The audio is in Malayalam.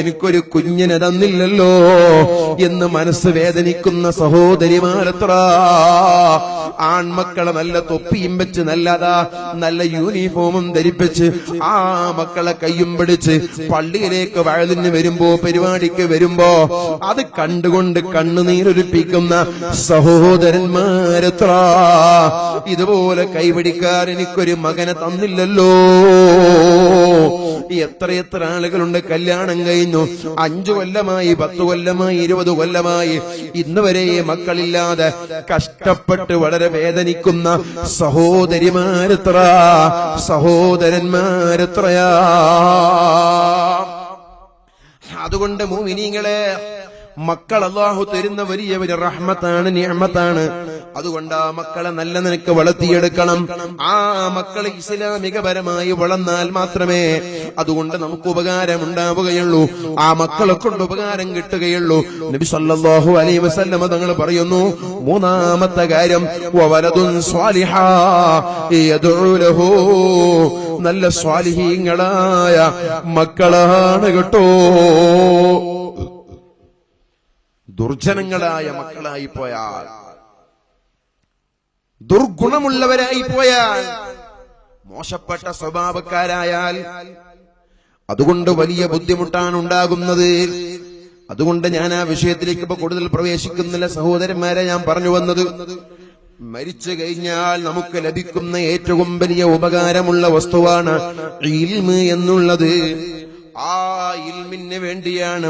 എനിക്കൊരു കുഞ്ഞിനെ തന്നില്ലല്ലോ എന്ന് മനസ്സ് വേദനിക്കുന്ന സഹോദരിമാരത്ര. ആൺമക്കളെ നല്ല തൊപ്പിയും വെച്ച് നല്ല യൂണിഫോമും ധരിപ്പിച്ച് ആ മക്കളെ കയ്യും പിടിച്ച് പള്ളിയിലേക്ക് വഴുതിന് വരുമ്പോ, പരിപാടിക്ക് വരുമ്പോ അത് കണ്ടുകൊണ്ട് കണ്ണുനീരൊലിപ്പിക്കുന്ന സഹോദരന്മാരത്ര. ഇതുപോലെ കൈപിടിക്കാൻ എനിക്കൊരു മകനെ തന്നില്ലല്ലോ. എത്രയെത്ര ആളുകളുണ്ട് കല്യാണം കഴിഞ്ഞു 5 കൊല്ലമായി, 10 കൊല്ലമായി, 20 കൊല്ലമായി, ഇന്ന് വരെ മക്കളില്ലാതെ കഷ്ടപ്പെട്ട് വളരെ വേദനിക്കുന്ന സഹോദരിമാരെത്ര, സഹോദരന്മാരെത്രയാ. അതുകൊണ്ട് മുഅ്മിനീങ്ങളെ, മക്കൾ അല്ലാഹു തരുന്ന വലിയ ഒരു റഹ്മത്താണ്, നിഅമത്താണ്. അതുകൊണ്ട് ആ മക്കളെ നല്ല നിലക്ക് വളർത്തിയെടുക്കണം. ആ മക്കളെ ഇസ്ലാമികപരമായി വളർന്നാൽ മാത്രമേ അതുകൊണ്ട് നമുക്ക് ഉപകാരം ഉണ്ടാവുകയുള്ളൂ, ആ മക്കളെ കൊണ്ട് ഉപകാരം കിട്ടുകയുള്ളൂ. നബി സല്ലല്ലാഹു അലൈഹി വസല്ലം തങ്ങൾ പറയുന്നു, മൂന്നാമത്തെ കാര്യം വവലദുൻ സ്വാലിഹാ യദ്ഉ ലഹു, നല്ല സ്വാലിഹീങ്ങളായ മക്കളാണ് കേട്ടോ. ദുർജനങ്ങളായ മക്കളായി പോയാൽ, ദുർഗുണമുള്ളവരായി പോയാൽ, മോശപ്പെട്ട സ്വഭാവക്കാരായാൽ അതുകൊണ്ട് വലിയ ബുദ്ധിമുട്ടാണ് ഉണ്ടാകുന്നത്. അതുകൊണ്ട് ഞാൻ ആ വിഷയത്തിലേക്ക് ഇപ്പൊ കൂടുതൽ പ്രവേശിക്കുന്നില്ല സഹോദരന്മാരെ. ഞാൻ പറഞ്ഞു വന്നത്, മരിച്ചു കഴിഞ്ഞാൽ നമുക്ക് ലഭിക്കുന്ന ഏറ്റവും വലിയ ഉപകാരമുള്ള വസ്തുവാണ് ഇൽമ് എന്നുള്ളത്. ആ ഇൽമിന് വേണ്ടിയാണ്